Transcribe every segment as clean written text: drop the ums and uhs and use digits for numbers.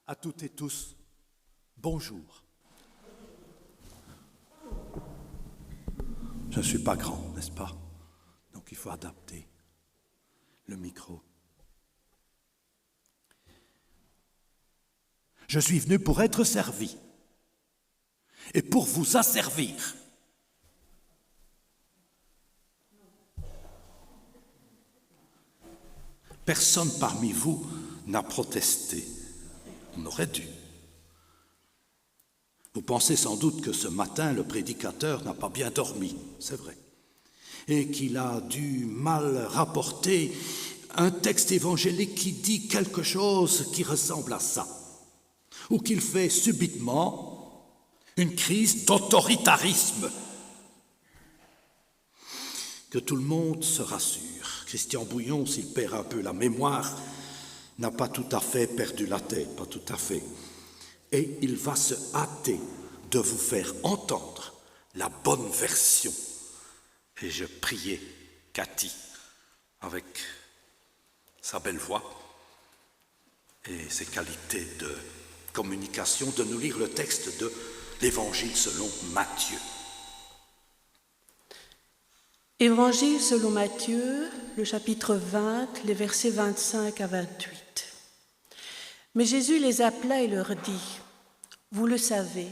À toutes et tous, bonjour. Je ne suis pas grand, n'est-ce pas? Donc il faut adapter le micro. Je suis venu pour être servi et pour vous asservir. Personne parmi vous n'a protesté. On aurait dû. Vous pensez sans doute que ce matin, le prédicateur n'a pas bien dormi, c'est vrai, et qu'il a dû mal rapporter un texte évangélique qui dit quelque chose qui ressemble à ça, ou qu'il fait subitement une crise d'autoritarisme. Que tout le monde se rassure. Christian Bouillon, s'il perd un peu la mémoire, n'a pas tout à fait perdu la tête, pas tout à fait. Et il va se hâter de vous faire entendre la bonne version. Et je priais Cathy, avec sa belle voix et ses qualités de communication, de nous lire le texte de l'Évangile selon Matthieu. Évangile selon Matthieu, le chapitre 20, les versets 25 à 28. Mais Jésus les appela et leur dit, « Vous le savez,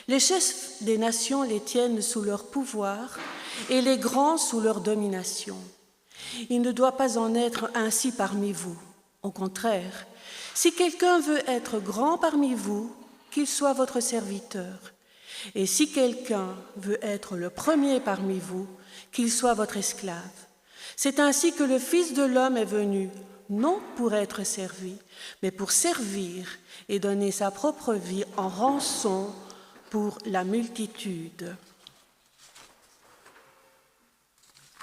les chefs des nations les tiennent sous leur pouvoir et les grands sous leur domination. Il ne doit pas en être ainsi parmi vous. Au contraire, si quelqu'un veut être grand parmi vous, qu'il soit votre serviteur. Et si quelqu'un veut être le premier parmi vous, qu'il soit votre esclave. C'est ainsi que le Fils de l'homme est venu, non pour être servi, mais pour servir et donner sa propre vie en rançon pour la multitude. »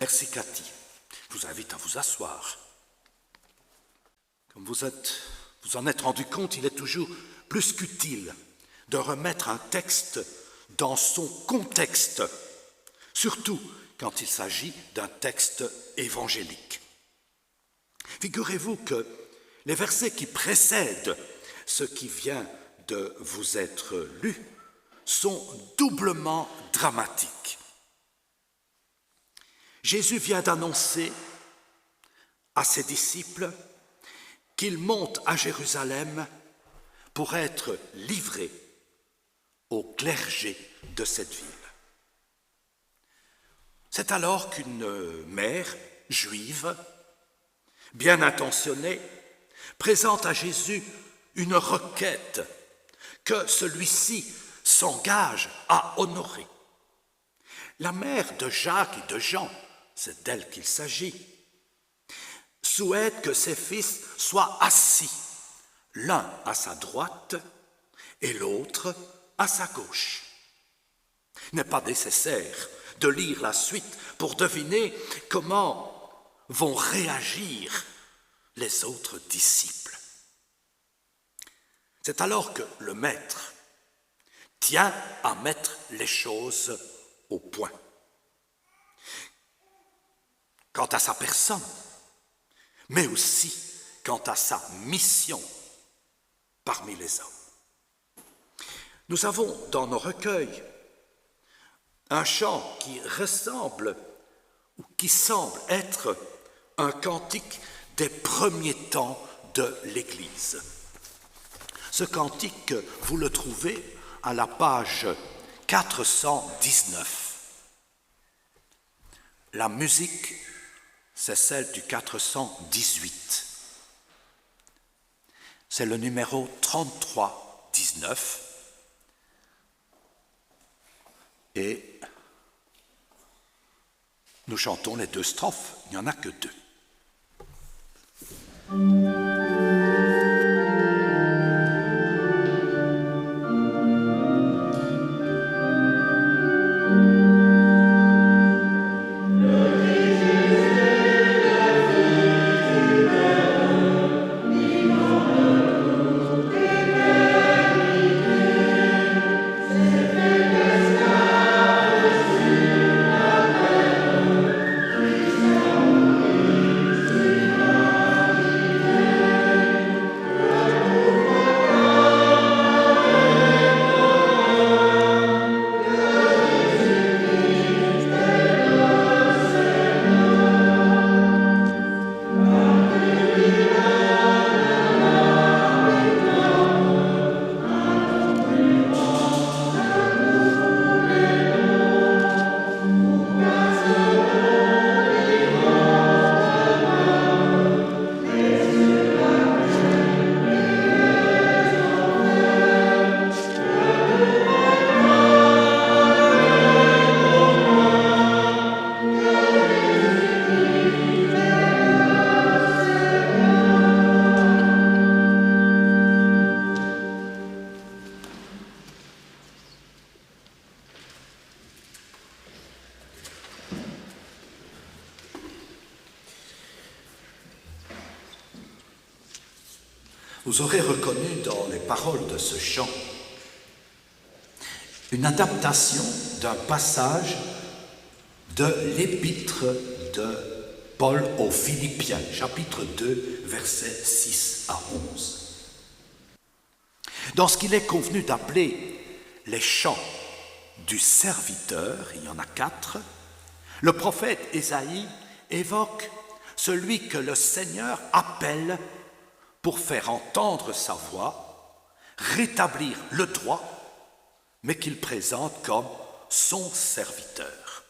Merci Cathy. Je vous invite à vous asseoir. Comme vous en êtes rendu compte, il est toujours plus qu'utile de remettre un texte dans son contexte, surtout quand il s'agit d'un texte évangélique. Figurez-vous que les versets qui précèdent ce qui vient de vous être lu sont doublement dramatiques. Jésus vient d'annoncer à ses disciples qu'il monte à Jérusalem pour être livré au clergé de cette ville. C'est alors qu'une mère juive, bien intentionnée, présente à Jésus une requête que celui-ci s'engage à honorer. La mère de Jacques et de Jean, c'est d'elle qu'il s'agit, souhaite que ses fils soient assis, l'un à sa droite et l'autre à sa gauche. Il n'est pas nécessaire de lire la suite pour deviner comment vont réagir les autres disciples. C'est alors que le maître tient à mettre les choses au point. Quant à sa personne, mais aussi quant à sa mission parmi les hommes. Nous avons dans nos recueils un chant qui ressemble ou qui semble être un cantique des premiers temps de l'Église. Ce cantique, vous le trouvez à la page 419. La musique, c'est celle du 418. C'est le numéro 3319. Et nous chantons les deux strophes, il n'y en a que deux. Amen. Vous aurez reconnu dans les paroles de ce chant une adaptation d'un passage de l'épître de Paul aux Philippiens, chapitre 2, versets 6 à 11. Dans ce qu'il est convenu d'appeler les chants du serviteur, il y en a 4, le prophète Ésaïe évoque celui que le Seigneur appelle pour faire entendre sa voix, rétablir le droit, mais qu'il présente comme son serviteur.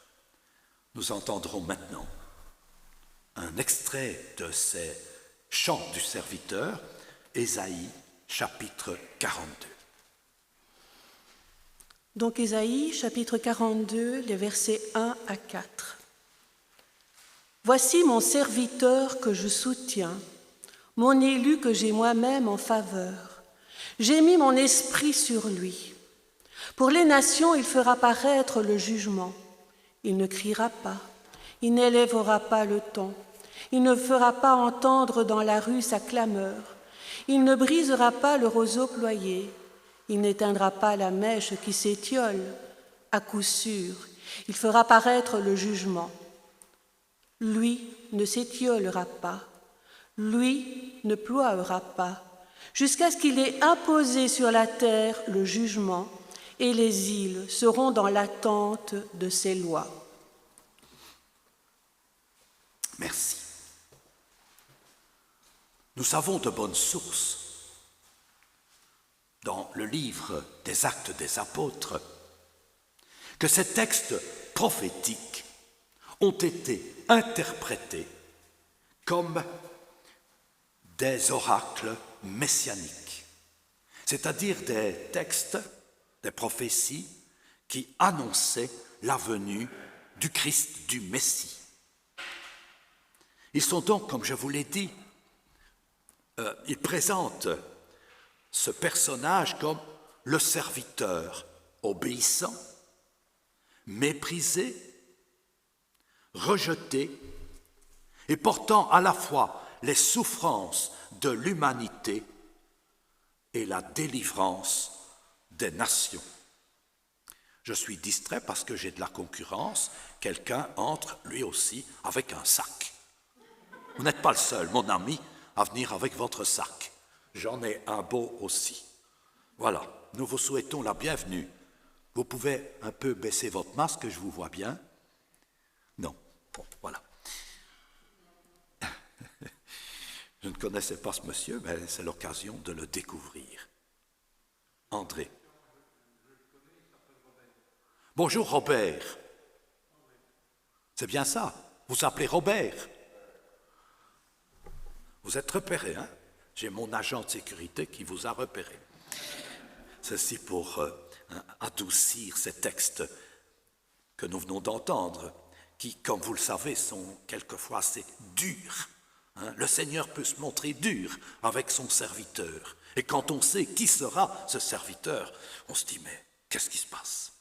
Nous entendrons maintenant un extrait de ces chants du serviteur, Ésaïe, chapitre 42. Donc Ésaïe, chapitre 42, les versets 1 à 4. Voici mon serviteur que je soutiens, mon élu que j'ai moi-même en faveur. J'ai mis mon esprit sur lui. Pour les nations, il fera paraître le jugement. Il ne criera pas, il n'élèvera pas le ton, il ne fera pas entendre dans la rue sa clameur, il ne brisera pas le roseau ployé, il n'éteindra pas la mèche qui s'étiole. À coup sûr, il fera paraître le jugement. Lui ne s'étiolera pas, lui ne ploiera pas, jusqu'à ce qu'il ait imposé sur la terre le jugement, et les îles seront dans l'attente de ses lois. Merci. Nous savons de bonnes sources, dans le livre des Actes des Apôtres, que ces textes prophétiques ont été interprétés comme des oracles messianiques, c'est-à-dire des textes, des prophéties qui annonçaient la venue du Christ, du Messie. Ils sont donc, comme je vous l'ai dit, ils présentent ce personnage comme le serviteur obéissant, méprisé, rejeté et portant à la fois les souffrances de l'humanité et la délivrance des nations. Je suis distrait parce que j'ai de la concurrence. Quelqu'un entre lui aussi avec un sac. Vous n'êtes pas le seul, mon ami, à venir avec votre sac. J'en ai un beau aussi. Voilà, nous vous souhaitons la bienvenue. Vous pouvez un peu baisser votre masque, je vous vois bien. Non, bon, voilà. Je ne connaissais pas ce monsieur, mais c'est l'occasion de le découvrir. André. Bonjour Robert. C'est bien ça, vous s'appelez Robert. Vous êtes repéré, hein? J'ai mon agent de sécurité qui vous a repéré. Ceci pour adoucir ces textes que nous venons d'entendre, qui, comme vous le savez, sont quelquefois assez durs. Hein? Le Seigneur peut se montrer dur avec son serviteur. Et quand on sait qui sera ce serviteur, on se dit, mais qu'est-ce qui se passe?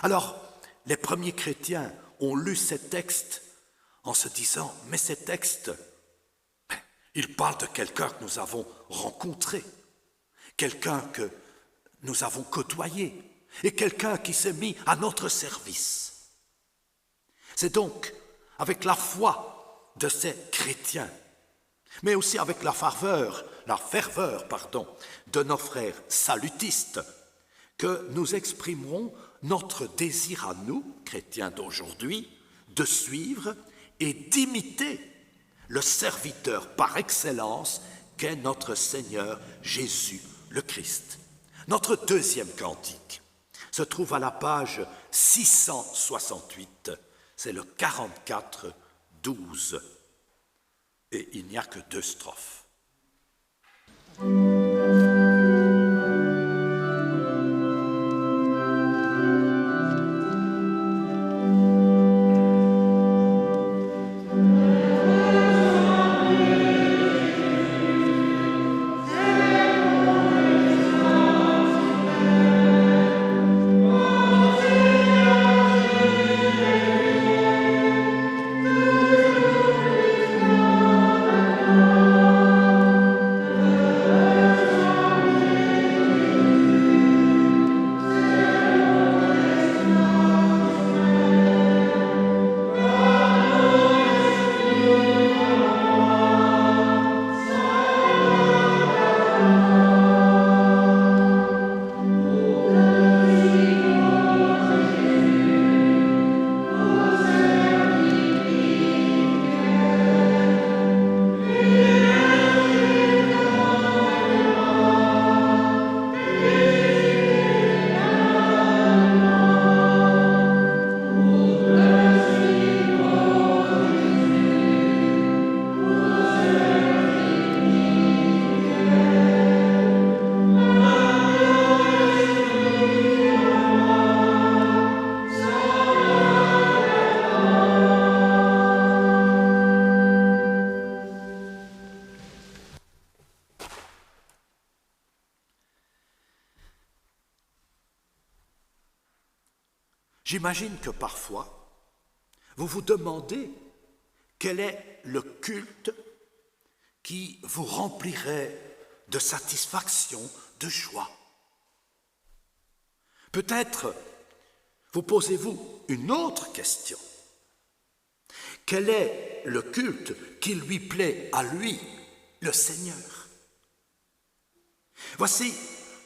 Alors, les premiers chrétiens ont lu ces textes en se disant, mais ces textes, ils parlent de quelqu'un que nous avons rencontré, quelqu'un que nous avons côtoyé et quelqu'un qui s'est mis à notre service. C'est donc avec la foi de ces chrétiens, mais aussi avec la ferveur de nos frères salutistes, que nous exprimerons notre désir à nous, chrétiens d'aujourd'hui, de suivre et d'imiter le serviteur par excellence qu'est notre Seigneur Jésus le Christ. Notre deuxième cantique se trouve à la page 668, c'est le 44-12, et il n'y a que 2 strophes. J'imagine que parfois, vous vous demandez quel est le culte qui vous remplirait de satisfaction, de joie. Peut-être vous posez-vous une autre question. Quel est le culte qui lui plaît à lui, le Seigneur? Voici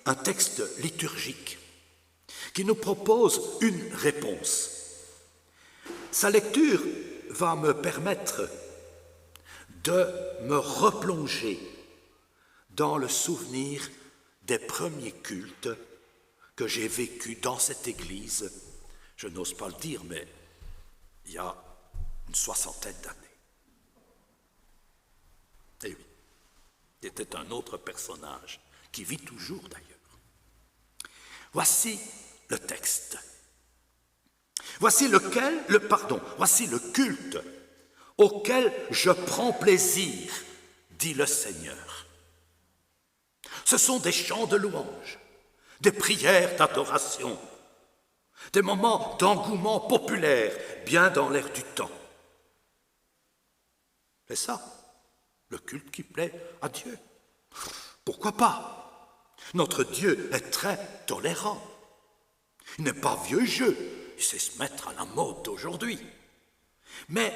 un texte liturgique qui nous propose une réponse. Sa lecture va me permettre de me replonger dans le souvenir des premiers cultes que j'ai vécus dans cette église. Je n'ose pas le dire, mais il y a une 60aine d'années. Et oui, c'était un autre personnage qui vit toujours d'ailleurs. Voici le texte. Voici le culte auquel je prends plaisir, dit le Seigneur. Ce sont des chants de louange, des prières d'adoration, des moments d'engouement populaire, bien dans l'air du temps. C'est ça, le culte qui plaît à Dieu. Pourquoi pas? Notre Dieu est très tolérant. Il n'est pas vieux jeu, il sait se mettre à la mode d'aujourd'hui. Mais,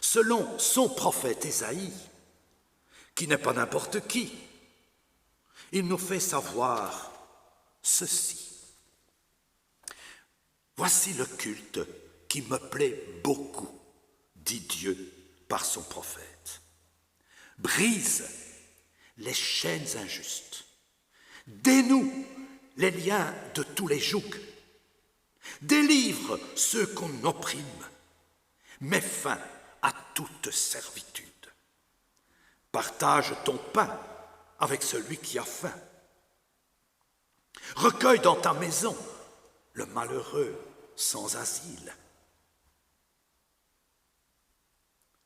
selon son prophète Ésaïe, qui n'est pas n'importe qui, il nous fait savoir ceci. Voici le culte qui me plaît beaucoup, dit Dieu par son prophète. Brise les chaînes injustes, dénoue les liens de tous les jougs, délivre ceux qu'on opprime, mets fin à toute servitude. Partage ton pain avec celui qui a faim. Recueille dans ta maison le malheureux sans asile.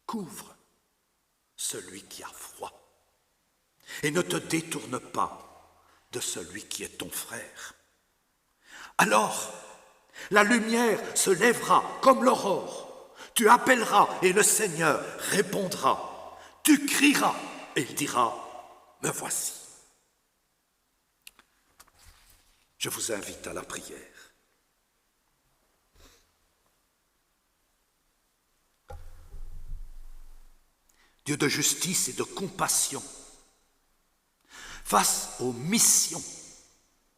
Couvre celui qui a froid et ne te détourne pas de celui qui est ton frère. Alors, la lumière se lèvera comme l'aurore. Tu appelleras et le Seigneur répondra. Tu crieras et il dira, me voici. Je vous invite à la prière. Dieu de justice et de compassion, face aux missions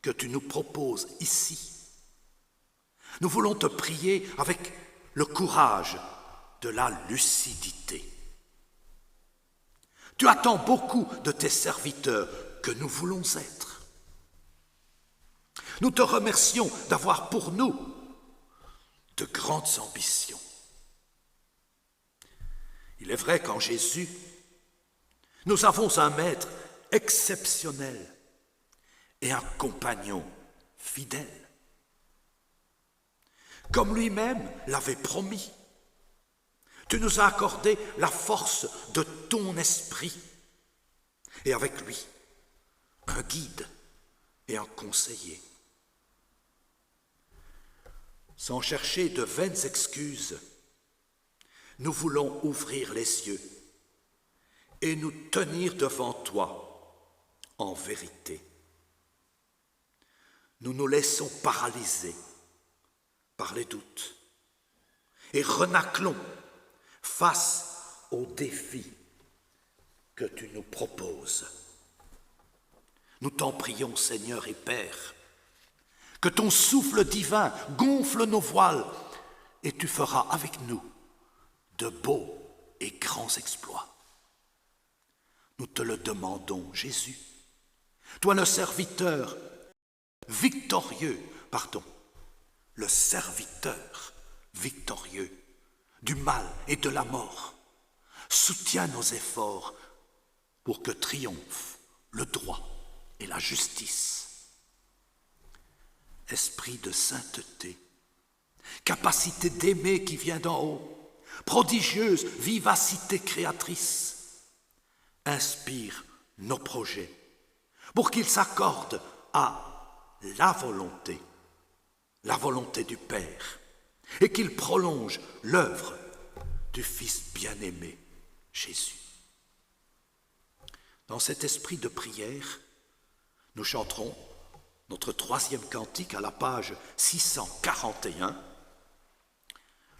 que tu nous proposes ici, nous voulons te prier avec le courage de la lucidité. Tu attends beaucoup de tes serviteurs que nous voulons être. Nous te remercions d'avoir pour nous de grandes ambitions. Il est vrai qu'en Jésus, nous avons un maître exceptionnel et un compagnon fidèle. Comme lui-même l'avait promis, tu nous as accordé la force de ton esprit et avec lui, un guide et un conseiller. Sans chercher de vaines excuses, nous voulons ouvrir les yeux et nous tenir devant toi en vérité. Nous nous laissons paralyser par les doutes et renâclons face aux défis que tu nous proposes. Nous t'en prions, Seigneur et Père, que ton souffle divin gonfle nos voiles et tu feras avec nous de beaux et grands exploits. Nous te le demandons, Jésus, toi le serviteur le serviteur victorieux du mal et de la mort. Soutiens nos efforts pour que triomphe le droit et la justice. Esprit de sainteté, capacité d'aimer qui vient d'en haut, prodigieuse vivacité créatrice, inspire nos projets pour qu'ils s'accordent à la volonté la volonté du Père et qu'il prolonge l'œuvre du Fils bien-aimé, Jésus. Dans cet esprit de prière, nous chanterons notre troisième cantique à la page 641,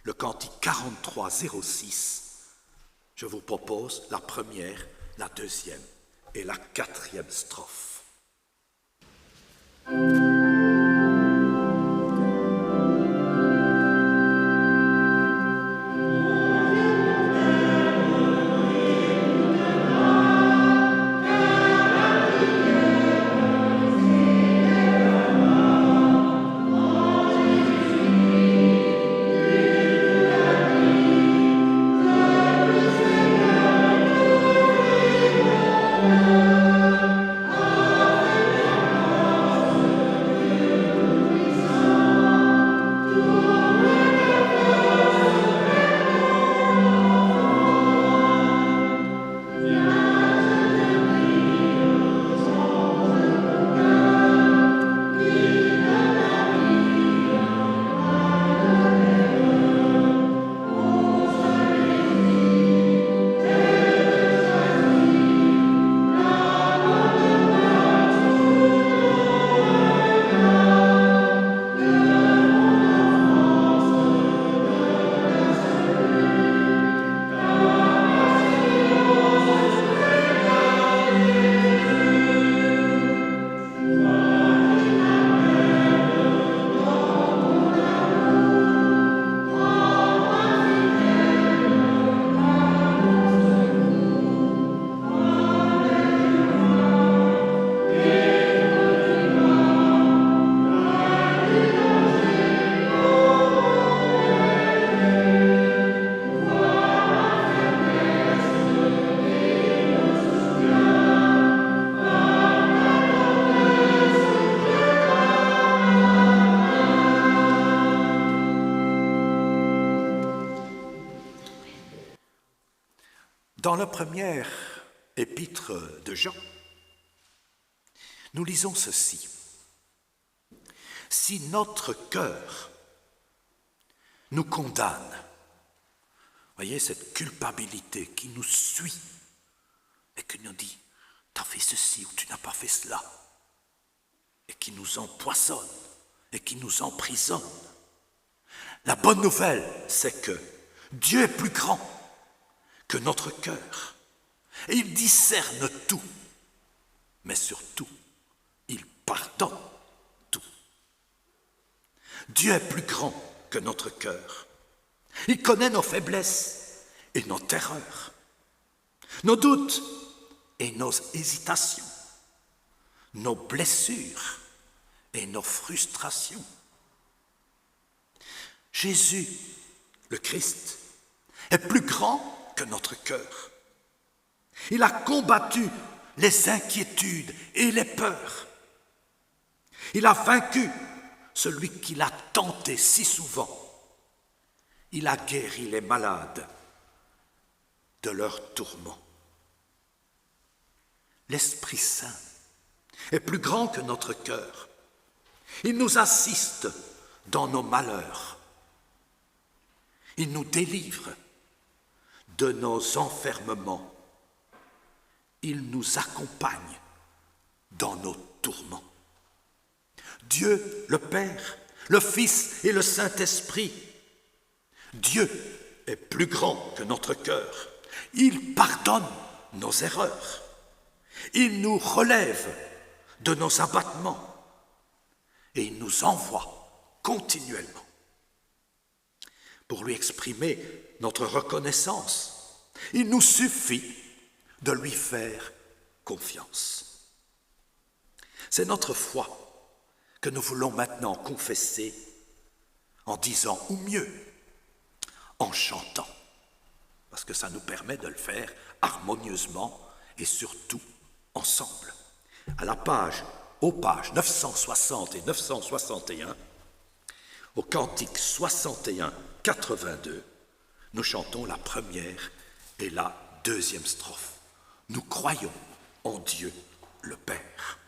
le cantique 4306. Je vous propose la première, la deuxième et la quatrième strophe. Dans la première épître de Jean, nous lisons ceci. Si notre cœur nous condamne, voyez cette culpabilité qui nous suit et qui nous dit « t'as fait ceci ou tu n'as pas fait cela » et qui nous empoisonne et qui nous emprisonne. La bonne nouvelle, c'est que Dieu est plus grand que notre cœur. Et il discerne tout, mais surtout, il pardonne tout. Dieu est plus grand que notre cœur. Il connaît nos faiblesses et nos terreurs, nos doutes et nos hésitations, nos blessures et nos frustrations. Jésus, le Christ, est plus grand que notre cœur. Il a combattu les inquiétudes et les peurs. Il a vaincu celui qui l'a tenté si souvent. Il a guéri les malades de leurs tourments. L'Esprit Saint est plus grand que notre cœur. Il nous assiste dans nos malheurs. Il nous délivre de nos enfermements. Il nous accompagne dans nos tourments. Dieu, le Père, le Fils et le Saint-Esprit, Dieu est plus grand que notre cœur. Il pardonne nos erreurs. Il nous relève de nos abattements et il nous envoie continuellement. Pour lui exprimer notre reconnaissance, il nous suffit de lui faire confiance. C'est notre foi que nous voulons maintenant confesser en disant, ou mieux, en chantant, parce que ça nous permet de le faire harmonieusement et surtout ensemble. Aux pages 960 et 961, au cantique 61, 82, nous chantons la première et la deuxième strophe. Nous croyons en Dieu le Père.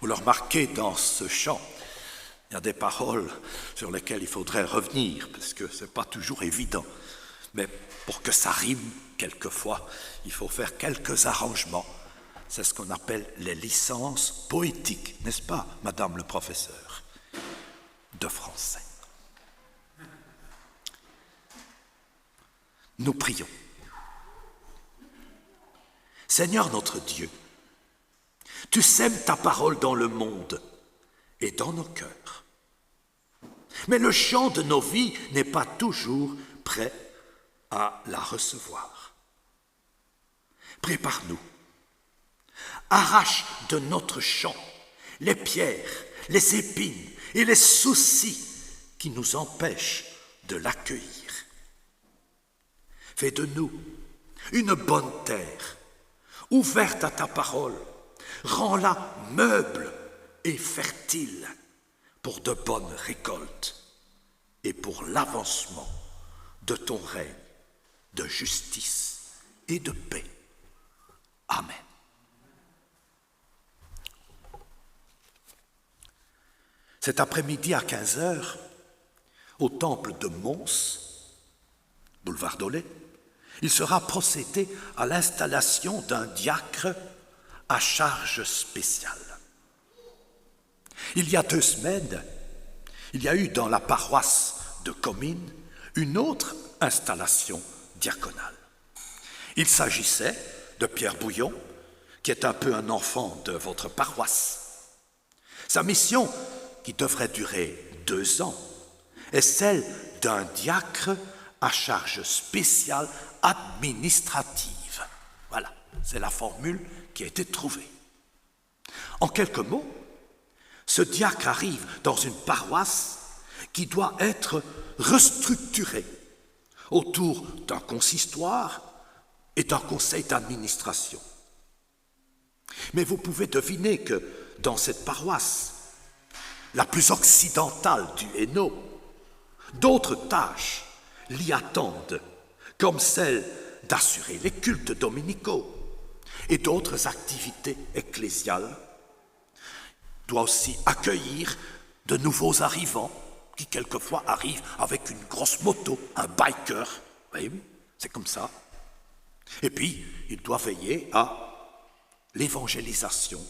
Vous le remarquez dans ce chant, il y a des paroles sur lesquelles il faudrait revenir, parce que ce n'est pas toujours évident. Mais pour que ça rime, quelquefois, il faut faire quelques arrangements. C'est ce qu'on appelle les licences poétiques, n'est-ce pas, Madame le professeur de français? Nous prions. Seigneur notre Dieu, tu sèmes ta parole dans le monde et dans nos cœurs. Mais le champ de nos vies n'est pas toujours prêt à la recevoir. Prépare-nous. Arrache de notre champ les pierres, les épines et les soucis qui nous empêchent de l'accueillir. Fais de nous une bonne terre, ouverte à ta parole. Rends-la meuble et fertile pour de bonnes récoltes et pour l'avancement de ton règne de justice et de paix. Amen. Cet après-midi à 15h, au temple de Mons, boulevard Dolé, il sera procédé à l'installation d'un diacre à charge spéciale. Il y a 2 semaines, il y a eu dans la paroisse de Comines une autre installation diaconale. Il s'agissait de Pierre Bouillon, qui est un peu un enfant de votre paroisse. Sa mission, qui devrait durer 2 ans, est celle d'un diacre à charge spéciale administrative. Voilà, c'est la formule qui a été trouvée. En quelques mots, ce diacre arrive dans une paroisse qui doit être restructurée autour d'un consistoire et d'un conseil d'administration. Mais vous pouvez deviner que dans cette paroisse, la plus occidentale du Hainaut, d'autres tâches l'y attendent, comme celle d'assurer les cultes dominicaux et d'autres activités ecclésiales. Il doit aussi accueillir de nouveaux arrivants qui quelquefois arrivent avec une grosse moto, un biker. Oui, c'est comme ça. Et puis, il doit veiller à l'évangélisation,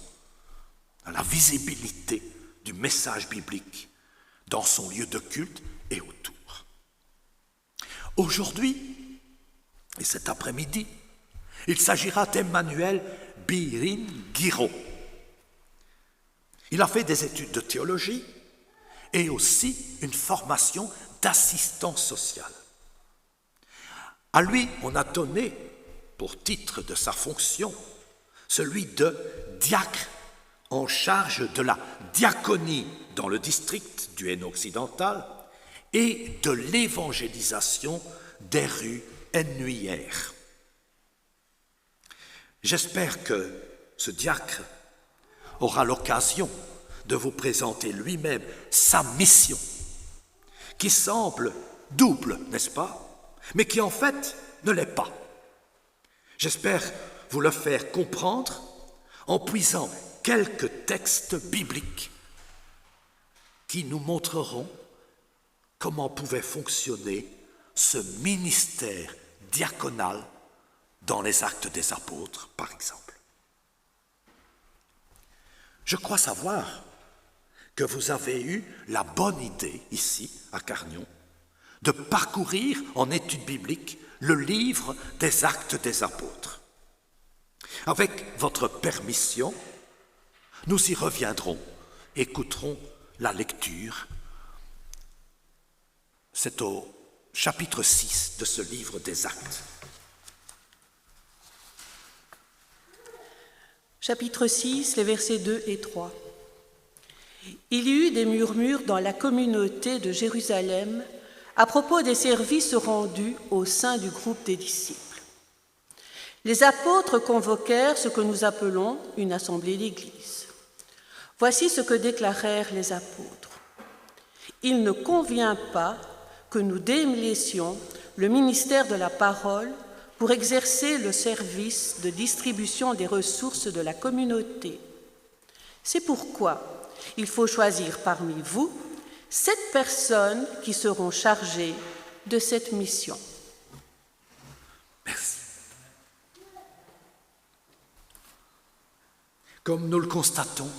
à la visibilité du message biblique dans son lieu de culte et autour. Aujourd'hui, et cet après-midi, il s'agira d'Emmanuel Birin-Guiraud. Il a fait des études de théologie et aussi une formation d'assistant social. À lui, on a donné, pour titre de sa fonction, celui de diacre en charge de la diaconie dans le district du Hainaut occidental et de l'évangélisation des rues hainauières. J'espère que ce diacre aura l'occasion de vous présenter lui-même sa mission, qui semble double, n'est-ce pas, mais qui en fait ne l'est pas. J'espère vous le faire comprendre en puisant quelques textes bibliques qui nous montreront comment pouvait fonctionner ce ministère diaconal dans les Actes des Apôtres, par exemple. Je crois savoir que vous avez eu la bonne idée, ici, à Carnion, de parcourir en études bibliques le livre des Actes des Apôtres. Avec votre permission, nous y reviendrons, écouterons la lecture. C'est au chapitre 6 de ce livre des Actes. Chapitre 6, les versets 2 et 3. Il y eut des murmures dans la communauté de Jérusalem à propos des services rendus au sein du groupe des disciples. Les apôtres convoquèrent ce que nous appelons une assemblée d'Église. Voici ce que déclarèrent les apôtres. Il ne convient pas que nous délaissions le ministère de la parole pour exercer le service de distribution des ressources de la communauté. C'est pourquoi il faut choisir parmi vous 7 personnes qui seront chargées de cette mission. Merci. Comme nous le constatons,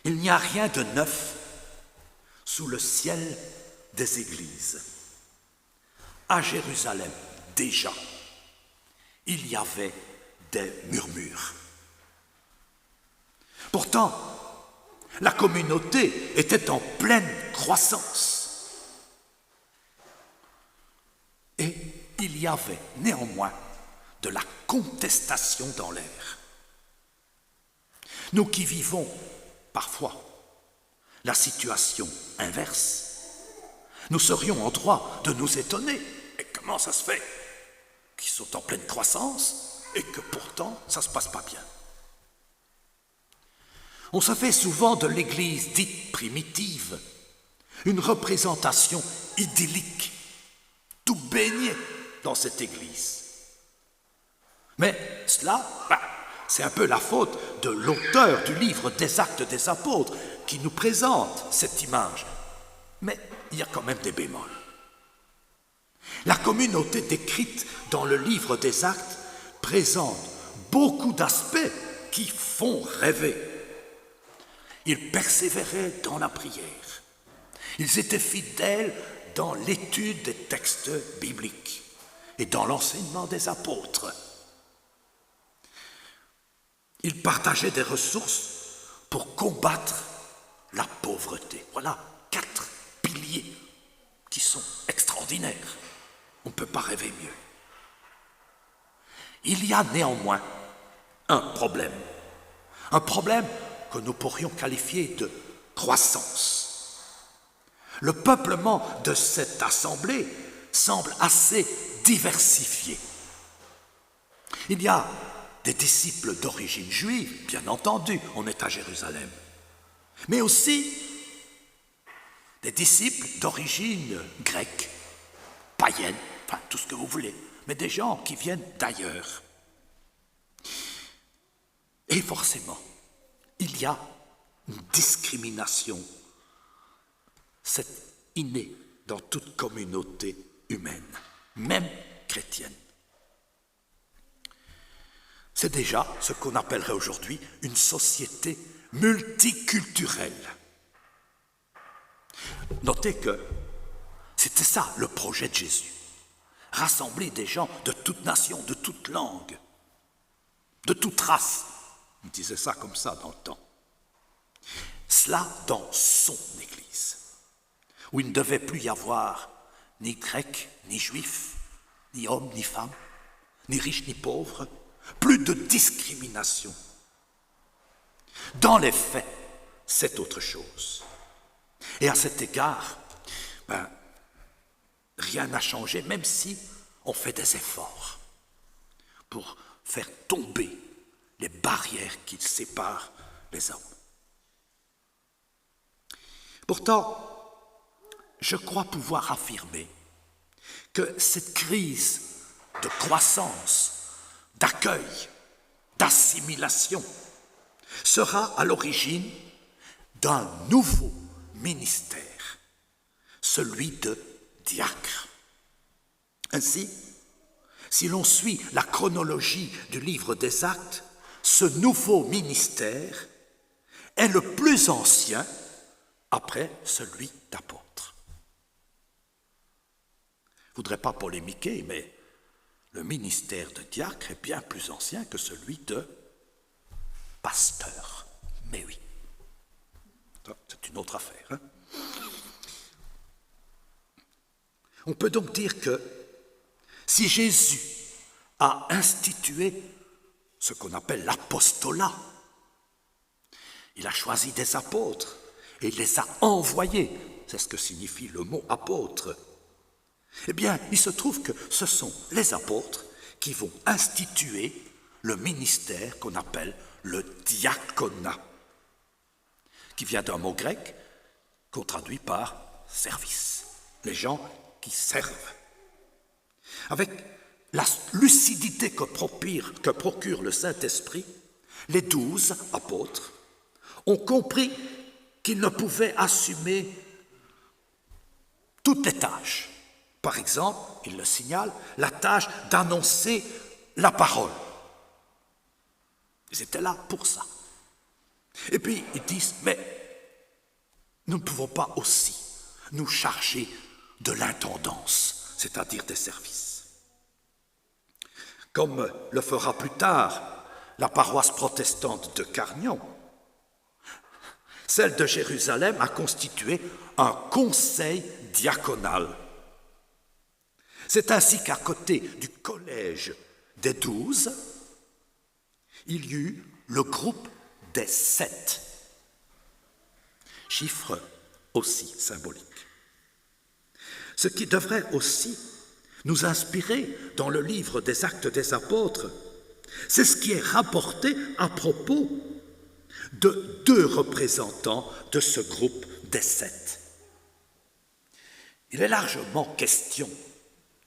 il n'y a rien de neuf sous le ciel des églises. À Jérusalem, déjà, il y avait des murmures. Pourtant, la communauté était en pleine croissance. Et il y avait néanmoins de la contestation dans l'air. Nous qui vivons parfois la situation inverse, nous serions en droit de nous étonner. Et comment ça se fait qu'ils sont en pleine croissance et que pourtant ça ne se passe pas bien? On se fait souvent de l'Église dite primitive une représentation idyllique, tout baigné dans cette Église. Mais cela, c'est un peu la faute de l'auteur du livre des Actes des Apôtres qui nous présente cette image. Mais il y a quand même des bémols. La communauté décrite dans le livre des Actes présente beaucoup d'aspects qui font rêver. Ils persévéraient dans la prière. Ils étaient fidèles dans l'étude des textes bibliques et dans l'enseignement des apôtres. Ils partageaient des ressources pour combattre la pauvreté. Voilà 4 piliers qui sont extraordinaires. On ne peut pas rêver mieux. Il y a néanmoins un problème que nous pourrions qualifier de croissance. Le peuplement de cette assemblée semble assez diversifié. Il y a des disciples d'origine juive, bien entendu, on est à Jérusalem, mais aussi des disciples d'origine grecque, païenne, enfin tout ce que vous voulez, mais des gens qui viennent d'ailleurs. Et forcément, il y a une discrimination, c'est inné dans toute communauté humaine, même chrétienne. C'est déjà ce qu'on appellerait aujourd'hui une société multiculturelle. Notez que c'était ça le projet de Jésus, rassembler des gens de toute nation, de toute langue, de toute race. Il disait ça comme ça dans le temps. Cela dans son Église, où il ne devait plus y avoir ni grec, ni juif, ni homme, ni femme, ni riche, ni pauvre, plus de discrimination. Dans les faits, c'est autre chose. Et à cet égard, rien n'a changé, même si on fait des efforts pour faire tomber les barrières qui séparent les hommes. Pourtant, je crois pouvoir affirmer que cette crise de croissance, d'accueil, d'assimilation sera à l'origine d'un nouveau ministère, celui de diacre. Ainsi, si l'on suit la chronologie du livre des Actes, ce nouveau ministère est le plus ancien après celui d'apôtre. Je ne voudrais pas polémiquer, mais le ministère de diacre est bien plus ancien que celui de pasteur. Mais oui, c'est une autre affaire. Hein? On peut donc dire que si Jésus a institué ce qu'on appelle l'apostolat, il a choisi des apôtres et il les a envoyés, c'est ce que signifie le mot apôtre. Eh bien, il se trouve que ce sont les apôtres qui vont instituer le ministère qu'on appelle le diaconat, qui vient d'un mot grec qu'on traduit par service, les gens qui servent. Avec la lucidité que procure le Saint-Esprit, les 12 apôtres ont compris qu'ils ne pouvaient assumer toutes les tâches. Par exemple, il le signale, la tâche d'annoncer la parole. Ils étaient là pour ça. Et puis ils disent, mais nous ne pouvons pas aussi nous charger de l'intendance, c'est-à-dire des services. Comme le fera plus tard la paroisse protestante de Cargnon, celle de Jérusalem a constitué un conseil diaconal. C'est ainsi qu'à côté du collège des 12, il y eut le groupe des 7, chiffre aussi symbolique. Ce qui devrait aussi nous inspirer dans le livre des Actes des Apôtres, c'est ce qui est rapporté à propos de 2 représentants de ce groupe des 7. Il est largement question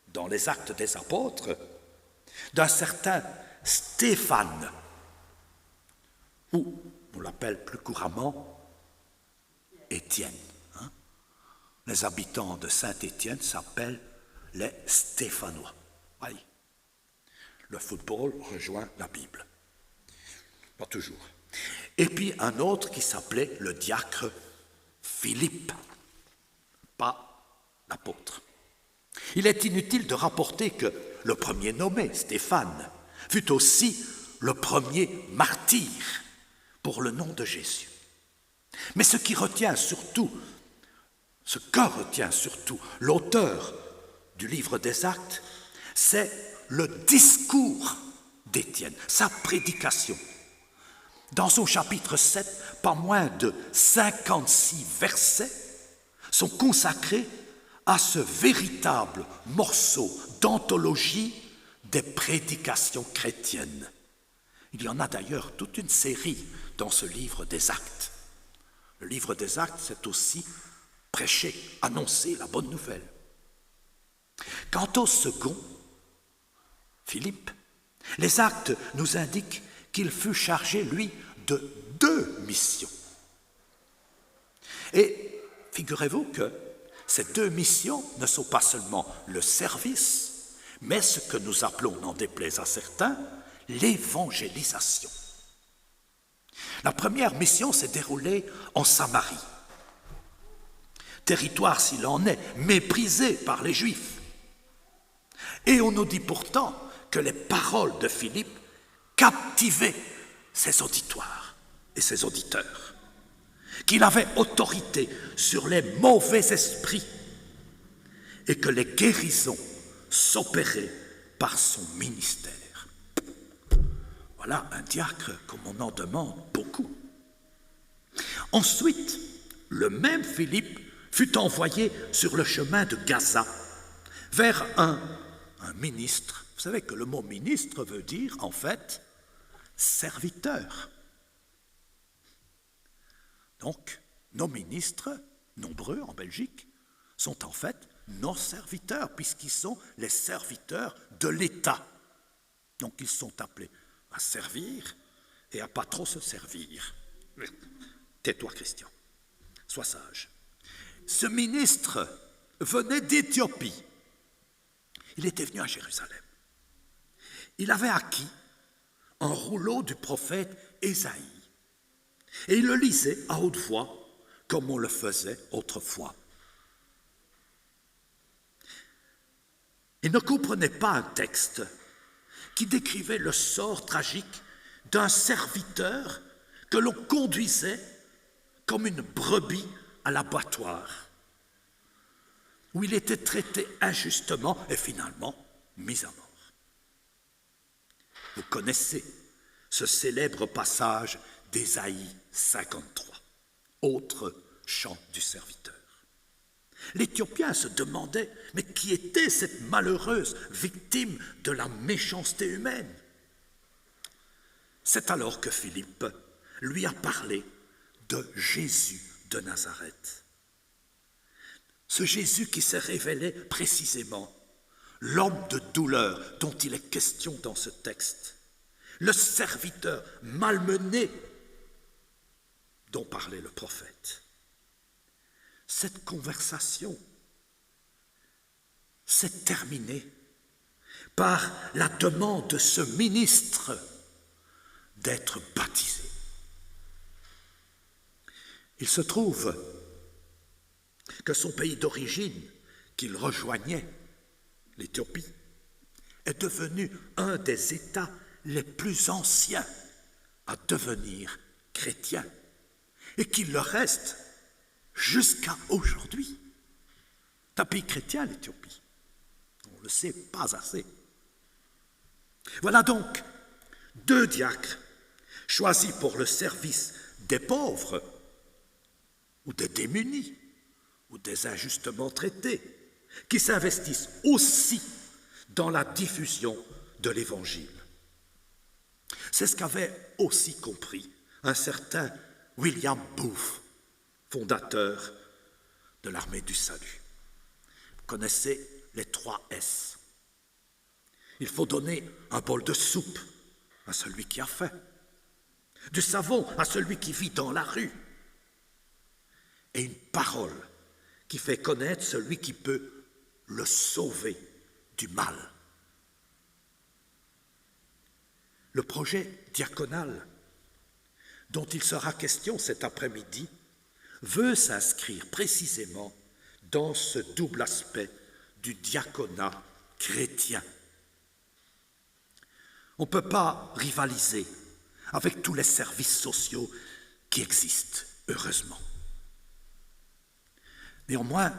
dans les Actes des Apôtres d'un certain Stéphane, ou on l'appelle plus couramment Étienne. Les habitants de Saint-Étienne s'appellent les Stéphanois. Oui. Le football rejoint la Bible. Pas toujours. Et puis un autre qui s'appelait le diacre Philippe, pas l'apôtre. Il est inutile de rapporter que le premier nommé, Stéphane, fut aussi le premier martyr pour le nom de Jésus. Mais ce que retient surtout l'auteur du livre des Actes, c'est le discours d'Étienne, sa prédication. Dans son chapitre 7, pas moins de 56 versets sont consacrés à ce véritable morceau d'anthologie des prédications chrétiennes. Il y en a d'ailleurs toute une série dans ce livre des Actes. Le livre des Actes, c'est aussi prêcher, annoncer la bonne nouvelle. Quant au second, Philippe, les Actes nous indiquent qu'il fut chargé, lui, de 2 missions. Et figurez-vous que ces 2 missions ne sont pas seulement le service, mais ce que nous appelons, n'en déplaise à certains, l'évangélisation. La première mission s'est déroulée en Samarie, territoire, s'il en est, méprisé par les Juifs. Et on nous dit pourtant que les paroles de Philippe captivaient ses auditoires et ses auditeurs, qu'il avait autorité sur les mauvais esprits et que les guérisons s'opéraient par son ministère. Voilà un diacre comme on en demande beaucoup. Ensuite, le même Philippe fut envoyé sur le chemin de Gaza vers un ministre. Vous savez que le mot ministre veut dire en fait serviteur. Donc, nos ministres, nombreux en Belgique, sont en fait nos serviteurs, puisqu'ils sont les serviteurs de l'État. Donc, ils sont appelés à servir et à pas trop se servir. Tais-toi, Christian. Sois sage. Ce ministre venait d'Éthiopie. Il était venu à Jérusalem. Il avait acquis un rouleau du prophète Ésaïe. Et il le lisait à haute voix, comme on le faisait autrefois. Il ne comprenait pas un texte qui décrivait le sort tragique d'un serviteur que l'on conduisait comme une brebis à l'abattoir, où il était traité injustement et finalement mis à mort. Vous connaissez ce célèbre passage d'Ésaïe 53, autre chant du serviteur. L'Éthiopien se demandait, mais qui était cette malheureuse victime de la méchanceté humaine? C'est alors que Philippe lui a parlé de Jésus de Nazareth. Ce Jésus qui s'est révélé précisément l'homme de douleur dont il est question dans ce texte, le serviteur malmené dont parlait le prophète. Cette conversation s'est terminée par la demande de ce ministre d'être baptisé. Il se trouve que son pays d'origine, qu'il rejoignait, l'Éthiopie, est devenu un des États les plus anciens à devenir chrétiens et qu'il le reste jusqu'à aujourd'hui. C'est un pays chrétien, l'Éthiopie. On ne le sait pas assez. Voilà donc 2 diacres choisis pour le service des pauvres ou des démunis ou des injustement traités, qui s'investissent aussi dans la diffusion de l'Évangile. C'est ce qu'avait aussi compris un certain William Booth, fondateur de l'armée du salut. Vous connaissez les 3 S. Il faut donner un bol de soupe à celui qui a faim, du savon à celui qui vit dans la rue, et une parole qui fait connaître celui qui peut le sauver du mal. Le projet diaconal dont il sera question cet après-midi veut s'inscrire précisément dans ce double aspect du diaconat chrétien. On ne peut pas rivaliser avec tous les services sociaux qui existent, heureusement. Néanmoins,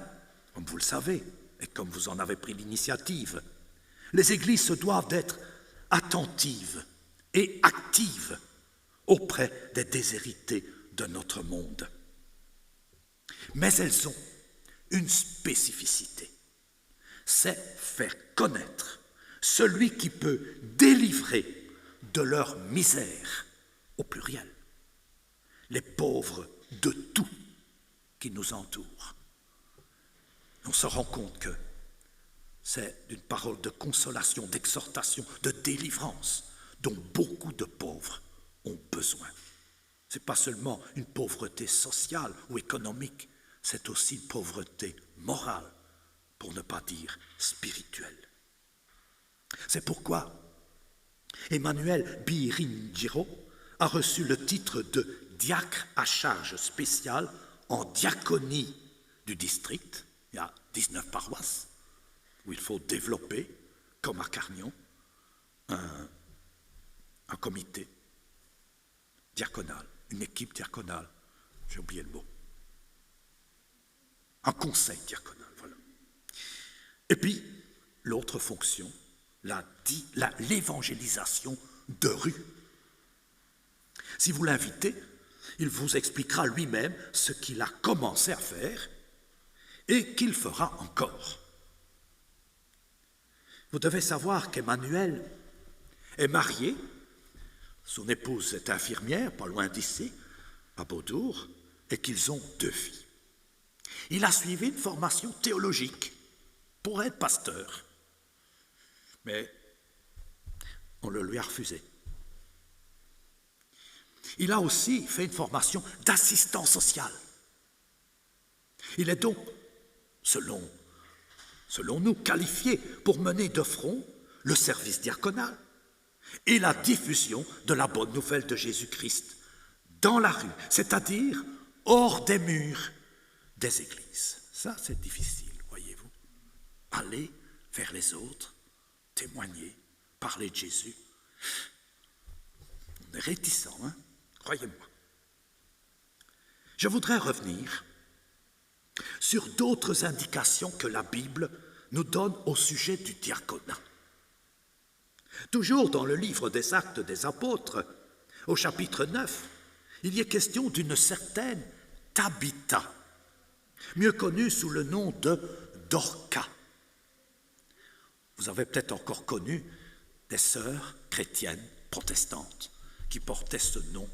comme vous le savez, et comme vous en avez pris l'initiative, les églises se doivent d'être attentives et actives auprès des déshérités de notre monde. Mais elles ont une spécificité, c'est faire connaître celui qui peut délivrer de leur misère, au pluriel, les pauvres de tout qui nous entoure. On se rend compte que c'est une parole de consolation, d'exhortation, de délivrance dont beaucoup de pauvres ont besoin. Ce n'est pas seulement une pauvreté sociale ou économique, c'est aussi une pauvreté morale, pour ne pas dire spirituelle. C'est pourquoi Emmanuel Biringiro a reçu le titre de diacre à charge spéciale en diaconie du district. Il y a 19 paroisses où il faut développer, comme à Carnion, un comité diaconal, une équipe diaconale, j'ai oublié le mot, un conseil diaconal, voilà. Et puis, l'autre fonction, l'évangélisation de rue. Si vous l'invitez, il vous expliquera lui-même ce qu'il a commencé à faire et qu'il fera encore. Vous devez savoir qu'Emmanuel est marié, son épouse est infirmière, pas loin d'ici, à Beaudour, et qu'ils ont 2 filles. Il a suivi une formation théologique pour être pasteur, mais on le lui a refusé. Il a aussi fait une formation d'assistant social. Il est donc, selon nous, qualifié pour mener de front le service diaconal et la diffusion de la bonne nouvelle de Jésus-Christ dans la rue, c'est-à-dire hors des murs des églises. Ça, c'est difficile, voyez-vous. Aller vers les autres, témoigner, parler de Jésus. On est réticent, hein? Croyez-moi. Je voudrais revenir sur d'autres indications que la Bible nous donne au sujet du diaconat. Toujours dans le livre des Actes des Apôtres, au chapitre 9, il y est question d'une certaine Tabitha, mieux connue sous le nom de Dorcas. Vous avez peut-être encore connu des sœurs chrétiennes protestantes qui portaient ce nom,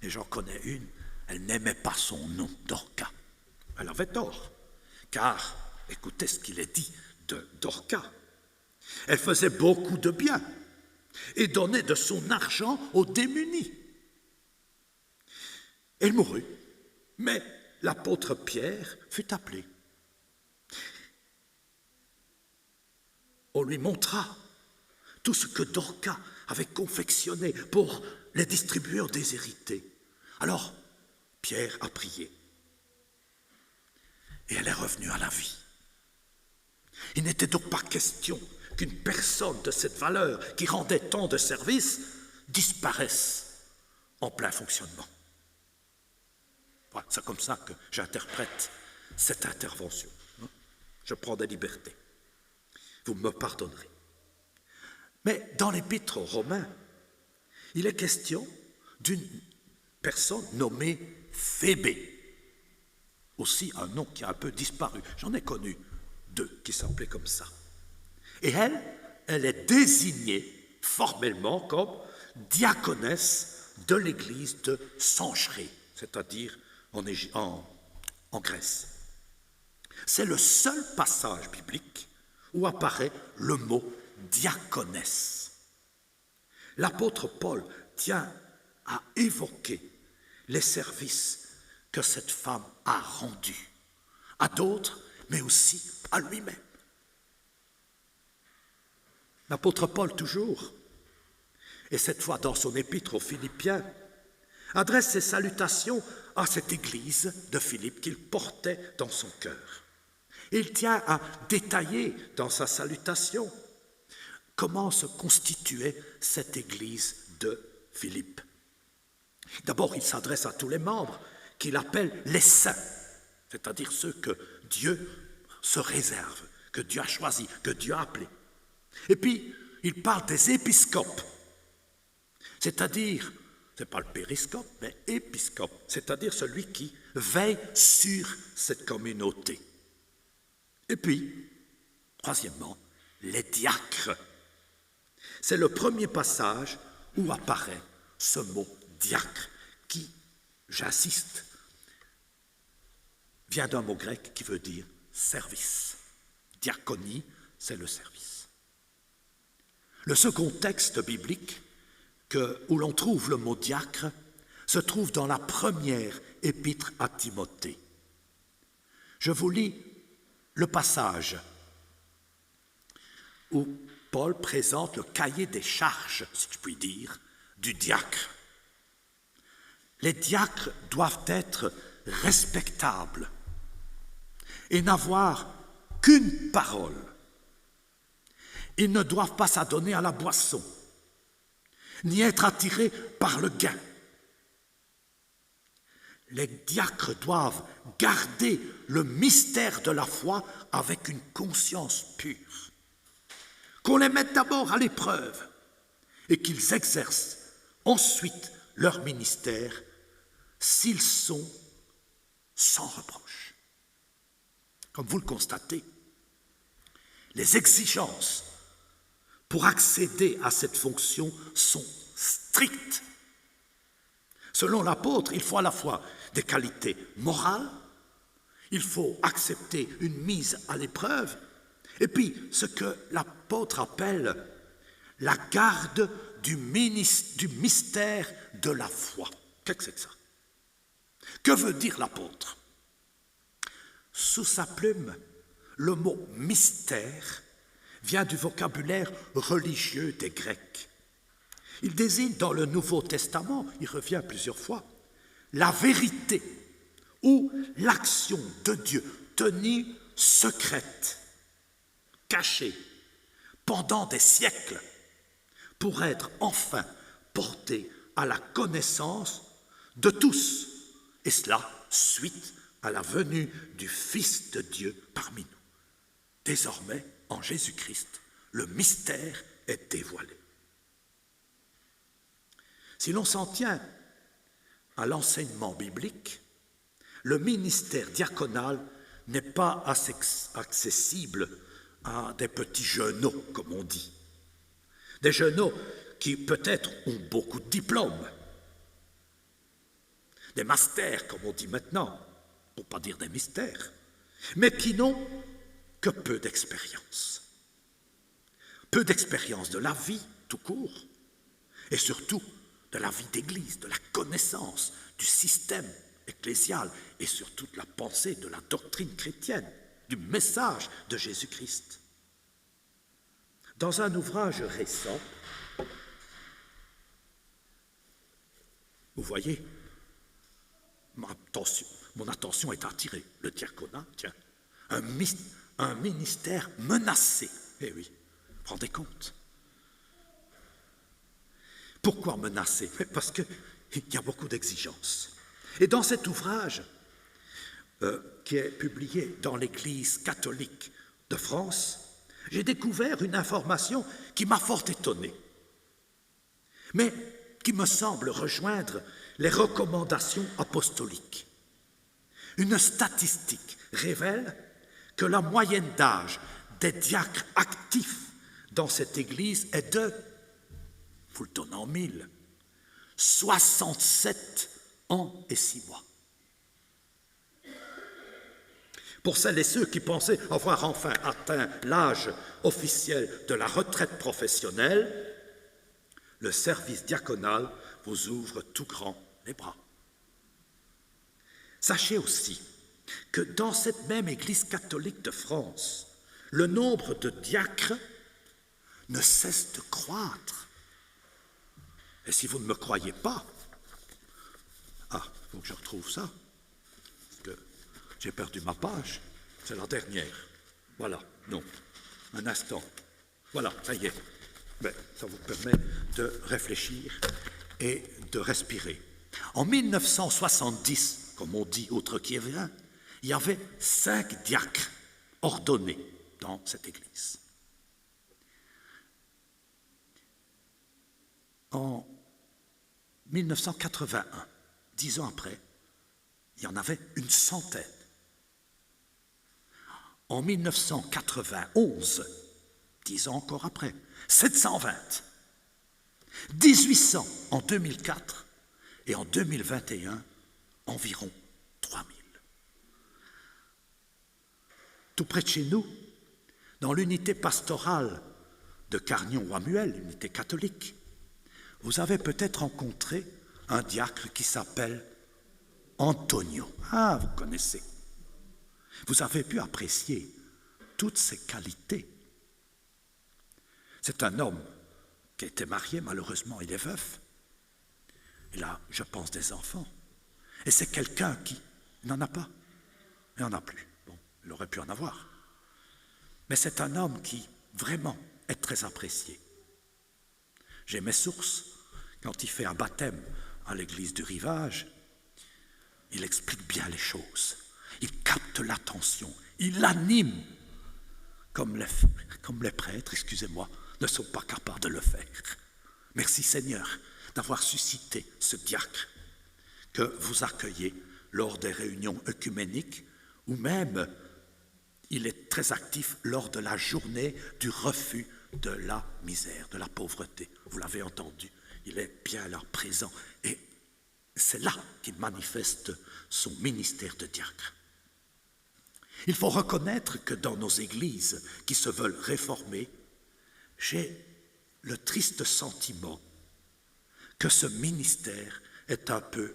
et j'en connais une, elle n'aimait pas son nom, Dorcas. Elle avait tort, car écoutez ce qu'il est dit de Dorcas. Elle faisait beaucoup de bien et donnait de son argent aux démunis. Elle mourut, mais l'apôtre Pierre fut appelé. On lui montra tout ce que Dorcas avait confectionné pour les distribuer aux déshérités. Alors, Pierre a prié. Et elle est revenue à la vie. Il n'était donc pas question qu'une personne de cette valeur, qui rendait tant de services, disparaisse en plein fonctionnement. Voilà, c'est comme ça que j'interprète cette intervention. Je prends des libertés. Vous me pardonnerez. Mais dans l'Épître aux Romains, il est question d'une personne nommée Phébé. Aussi un nom qui a un peu disparu. J'en ai connu 2 qui s'appelaient comme ça. Et elle est désignée formellement comme diaconesse de l'église de Sancheré, c'est-à-dire en Grèce. C'est le seul passage biblique où apparaît le mot diaconesse. L'apôtre Paul tient à évoquer les services que cette femme a rendus à d'autres, mais aussi à lui-même. L'apôtre Paul, toujours, et cette fois dans son épître aux Philippiens, adresse ses salutations à cette église de Philippe qu'il portait dans son cœur. Et il tient à détailler dans sa salutation comment se constituait cette église de Philippe. D'abord, il s'adresse à tous les membres qu'il appelle les saints, c'est-à-dire ceux que Dieu se réserve, que Dieu a choisis, que Dieu a appelés. Et puis, il parle des épiscopes, c'est-à-dire, ce n'est pas le périscope, mais épiscope, c'est-à-dire celui qui veille sur cette communauté. Et puis, troisièmement, les diacres. C'est le premier passage où apparaît ce mot diacre qui, j'insiste, vient d'un mot grec qui veut dire service. Diaconie, c'est le service. Le second texte biblique où l'on trouve le mot diacre se trouve dans la première épître à Timothée. Je vous lis le passage où Paul présente le cahier des charges, si je puis dire, du diacre. Les diacres doivent être respectables et n'avoir qu'une parole. Ils ne doivent pas s'adonner à la boisson, ni être attirés par le gain. Les diacres doivent garder le mystère de la foi avec une conscience pure. Qu'on les mette d'abord à l'épreuve et qu'ils exercent ensuite leur ministère s'ils sont sans reproche. Comme vous le constatez, les exigences pour accéder à cette fonction sont strictes. Selon l'apôtre, il faut à la fois des qualités morales, il faut accepter une mise à l'épreuve, et puis ce que l'apôtre appelle la garde du mystère de la foi. Qu'est-ce que c'est que ça? Que veut dire l'apôtre? Sous sa plume, le mot mystère vient du vocabulaire religieux des Grecs. Il désigne dans le Nouveau Testament, il revient plusieurs fois, la vérité ou l'action de Dieu tenue secrète, cachée, pendant des siècles, pour être enfin portée à la connaissance de tous, et cela suite à la venue du Fils de Dieu parmi nous. Désormais, en Jésus-Christ, le mystère est dévoilé. Si l'on s'en tient à l'enseignement biblique, le ministère diaconal n'est pas accessible à des petits genoux, comme on dit. Des genoux qui peut-être ont beaucoup de diplômes, des masters, comme on dit maintenant, pour ne pas dire des mystères, mais qui n'ont que peu d'expérience. Peu d'expérience de la vie, tout court, et surtout de la vie d'Église, de la connaissance du système ecclésial et surtout de la pensée, de la doctrine chrétienne, du message de Jésus-Christ. Dans un ouvrage récent, vous voyez, mon attention est attirée. Le diaconat, tiens, un ministère menacé. Eh oui, vous vous rendez compte? Pourquoi menacé? Parce qu'il y a beaucoup d'exigences. Et dans cet ouvrage, qui est publié dans l'Église catholique de France, j'ai découvert une information qui m'a fort étonné, mais qui me semble rejoindre les recommandations apostoliques. Une statistique révèle que la moyenne d'âge des diacres actifs dans cette Église est de, vous le donnez en 1000, 67 ans et 6 mois. Pour celles et ceux qui pensaient avoir enfin atteint l'âge officiel de la retraite professionnelle, le service diaconal vous ouvre tout grand les bras. Sachez aussi que dans cette même Église catholique de France, le nombre de diacres ne cesse de croître. Et si vous ne me croyez pas, il faut que je retrouve ça, parce que j'ai perdu ma page, c'est la dernière. Voilà, non, un instant. Voilà, ça y est. Mais ça vous permet de réfléchir et de respirer. En 1970, comme on dit autre Kievien, il y avait 5 diacres ordonnés dans cette église. En 1981, 10 ans après, il y en avait une centaine. En 1991, 10 ans encore après, 720. 1800 en 2004 et en 2021, environ 3000. Tout près de chez nous, dans l'unité pastorale de Carnion-Wamuel, l'unité catholique, vous avez peut-être rencontré un diacre qui s'appelle Antonio. Ah, vous connaissez. Vous avez pu apprécier toutes ses qualités. C'est un homme qui était marié, malheureusement il est veuf. Il a, je pense, des enfants. Et c'est quelqu'un qui n'en a pas. Il n'en a plus. Bon, il aurait pu en avoir. Mais c'est un homme qui, vraiment, est très apprécié. J'ai mes sources. Quand il fait un baptême à l'église du Rivage, il explique bien les choses. Il capte l'attention. Il anime, comme les prêtres, excusez-moi, ne sont pas capables de le faire. Merci Seigneur d'avoir suscité ce diacre que vous accueillez lors des réunions œcuméniques ou même il est très actif lors de la journée du refus de la misère, de la pauvreté. Vous l'avez entendu, il est bien là, présent. Et c'est là qu'il manifeste son ministère de diacre. Il faut reconnaître que dans nos églises qui se veulent réformées, j'ai le triste sentiment que ce ministère est un peu,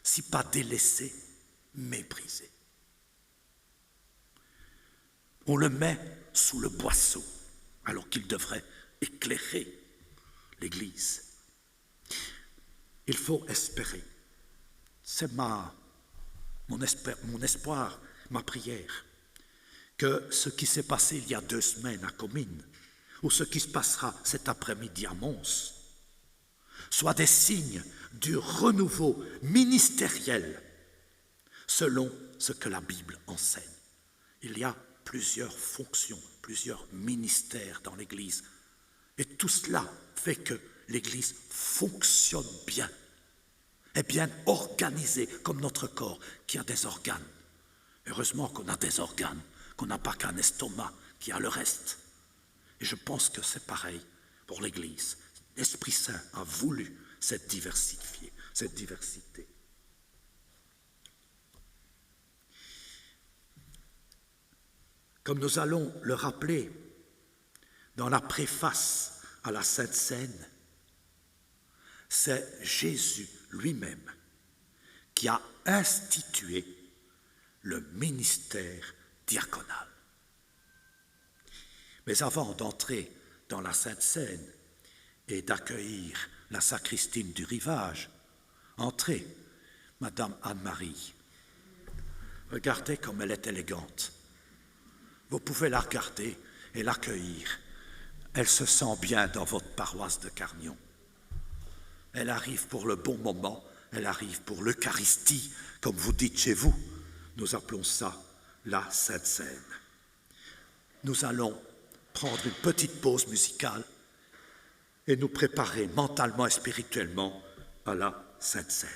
si pas délaissé, méprisé. On le met sous le boisseau, alors qu'il devrait éclairer l'Église. Il faut espérer. C'est mon espoir, ma prière, que ce qui s'est passé il y a 2 semaines à Comines, ou ce qui se passera cet après-midi à Mons, soit des signes du renouveau ministériel selon ce que la Bible enseigne. Il y a plusieurs fonctions, plusieurs ministères dans l'Église. Et tout cela fait que l'Église fonctionne bien, est bien organisée comme notre corps qui a des organes. Heureusement qu'on a des organes, qu'on n'a pas qu'un estomac qui a le reste. Et je pense que c'est pareil pour l'Église. L'Esprit Saint a voulu cette diversité. Comme nous allons le rappeler dans la préface à la Sainte Seine, c'est Jésus lui-même qui a institué le ministère diaconal. Mais avant d'entrer dans la Sainte Seine et d'accueillir la sacristine du rivage, entrez, Madame Anne-Marie. Regardez comme elle est élégante. Vous pouvez la regarder et l'accueillir. Elle se sent bien dans votre paroisse de Carnion. Elle arrive pour le bon moment, elle arrive pour l'Eucharistie, comme vous dites chez vous. Nous appelons ça la Sainte Seine. Nous allons prendre une petite pause musicale et nous préparer mentalement et spirituellement à la Sainte Seine.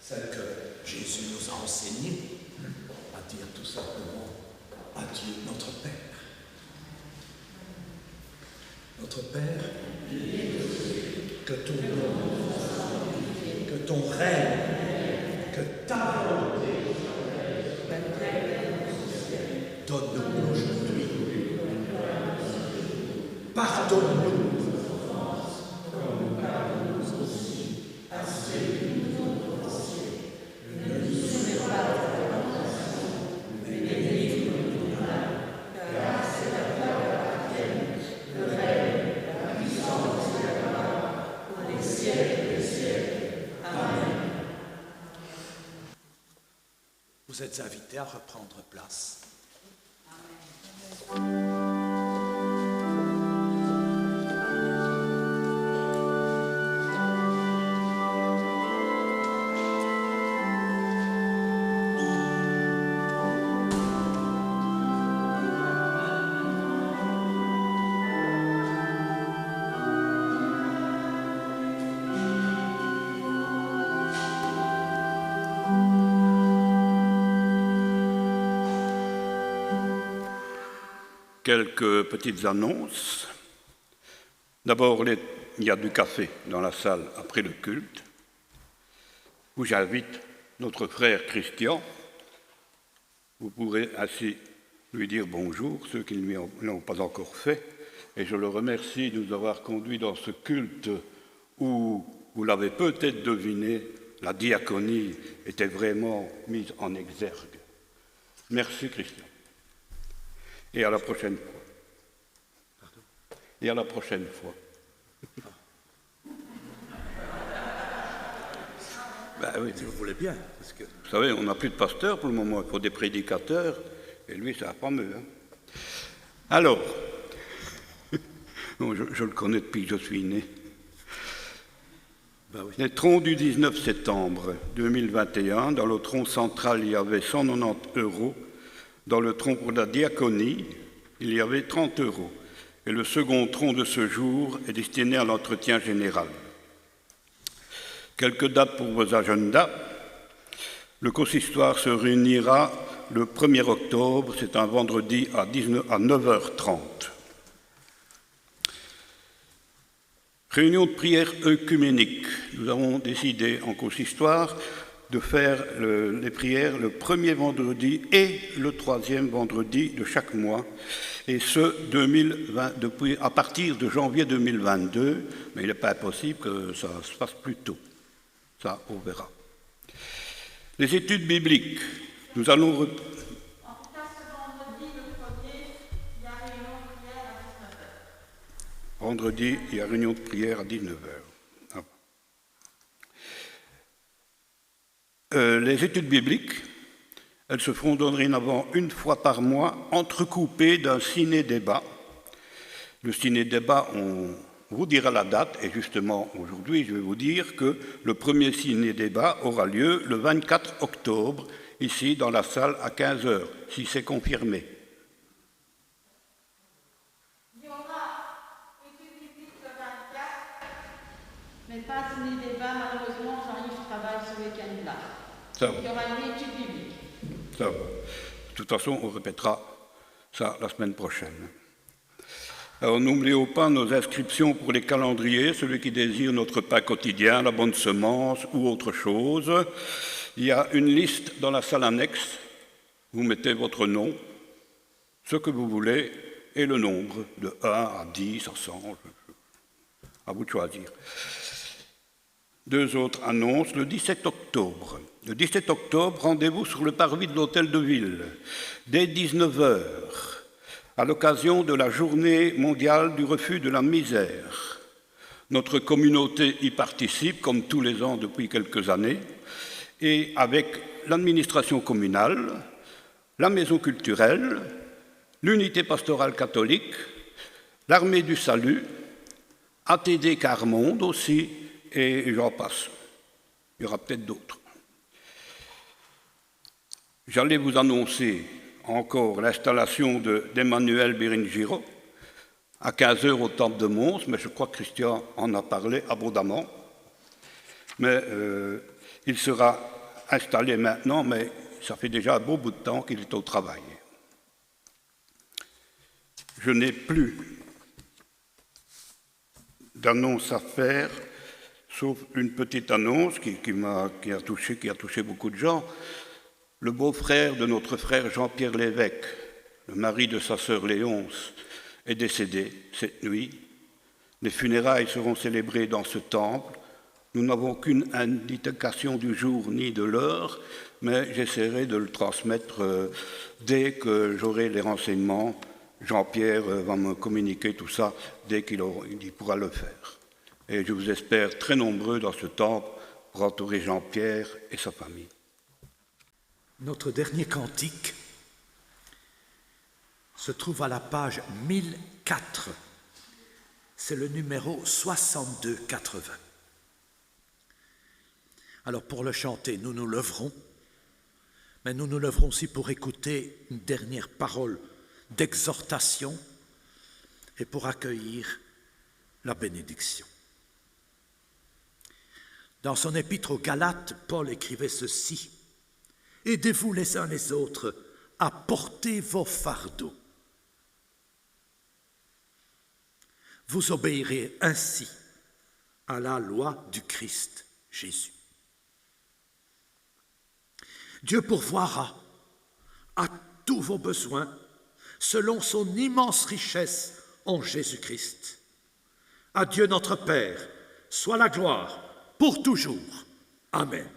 Celle que Jésus nous a enseignée, à dire tout simplement à Dieu notre Père. Notre Père, que ton nom, que ton règne, que ta volonté, donne-nous aujourd'hui. Pardonne-nous. Vous êtes invités à reprendre place. Quelques petites annonces. D'abord, il y a du café dans la salle après le culte, où j'invite notre frère Christian. Vous pourrez ainsi lui dire bonjour, ceux qui ne l'ont pas encore fait. Et je le remercie de nous avoir conduits dans ce culte où, vous l'avez peut-être deviné, la diaconie était vraiment mise en exergue. Merci Christian. Et à la prochaine fois. Pardon ? Et à la prochaine fois. Ben oui. Si vous voulez bien. Parce que... Vous savez, on n'a plus de pasteur pour le moment, il faut des prédicateurs, et lui, c'est un fameux. Hein. Alors, je le connais depuis que je suis né. Ben oui. Les troncs du 19 septembre 2021, dans le tronc central, il y avait 190 €. Dans le tronc pour la diaconie, il y avait 30 €. Et le second tronc de ce jour est destiné à l'entretien général. Quelques dates pour vos agendas. Le consistoire se réunira le 1er octobre, c'est un vendredi à 9h30. Réunion de prière œcuménique. Nous avons décidé en consistoire de faire les prières le premier vendredi et le troisième vendredi de chaque mois, et ce à partir de janvier 2022, mais il n'est pas impossible que ça se fasse plus tôt. Ça, on verra. Les études bibliques. Nous allons... En tout cas, ce vendredi, le premier, il y a réunion de prière à 19h. Vendredi, il y a réunion de prière à 19h. Les études bibliques, elles se feront dorénavant une fois par mois, entrecoupées d'un ciné-débat. Le ciné-débat, on vous dira la date, et justement aujourd'hui, je vais vous dire que le premier ciné-débat aura lieu le 24 octobre, ici dans la salle à 15h, si c'est confirmé. Il y aura études bibliques le 24, mais pas ciné-débat, malheureusement, Jean-Yves travaille ce week-end-là. Ça va. Il y aura une étude biblique. Ça va. De toute façon, on répétera ça la semaine prochaine. Alors, n'oublions pas nos inscriptions pour les calendriers, celui qui désire notre pain quotidien, la bonne semence ou autre chose. Il y a une liste dans la salle annexe. Vous mettez votre nom, ce que vous voulez, et le nombre, de 1 à 10, à 100, à vous de choisir. Deux autres annonces, le 17 octobre. Le 17 octobre, rendez-vous sur le parvis de l'Hôtel de Ville, dès 19h, à l'occasion de la Journée mondiale du refus de la misère. Notre communauté y participe, comme tous les ans depuis quelques années, et avec l'administration communale, la maison culturelle, l'unité pastorale catholique, l'armée du salut, ATD Carmonde aussi, et j'en passe. Il y aura peut-être d'autres. J'allais vous annoncer encore l'installation d'Emmanuel Béringiro à 15h au Temple de Mons, mais je crois que Christian en a parlé abondamment. Mais il sera installé maintenant, mais ça fait déjà un beau bout de temps qu'il est au travail. Je n'ai plus d'annonce à faire, sauf une petite annonce qui a touché beaucoup de gens. Le beau-frère de notre frère Jean-Pierre Lévesque, le mari de sa sœur Léonce, est décédé cette nuit. Les funérailles seront célébrées dans ce temple. Nous n'avons aucune indication du jour ni de l'heure, mais j'essaierai de le transmettre dès que j'aurai les renseignements. Jean-Pierre va me communiquer tout ça dès qu'il pourra le faire. Et je vous espère très nombreux dans ce temple pour entourer Jean-Pierre et sa famille. Notre dernier cantique se trouve à la page 1004. C'est le numéro 6280. Alors pour le chanter, nous nous leverons, mais nous nous leverons aussi pour écouter une dernière parole d'exhortation et pour accueillir la bénédiction. Dans son épître aux Galates, Paul écrivait ceci: « Aidez-vous les uns les autres à porter vos fardeaux. Vous obéirez ainsi à la loi du Christ Jésus. Dieu pourvoira à tous vos besoins selon son immense richesse en Jésus-Christ. À Dieu notre Père soit la gloire pour toujours. Amen.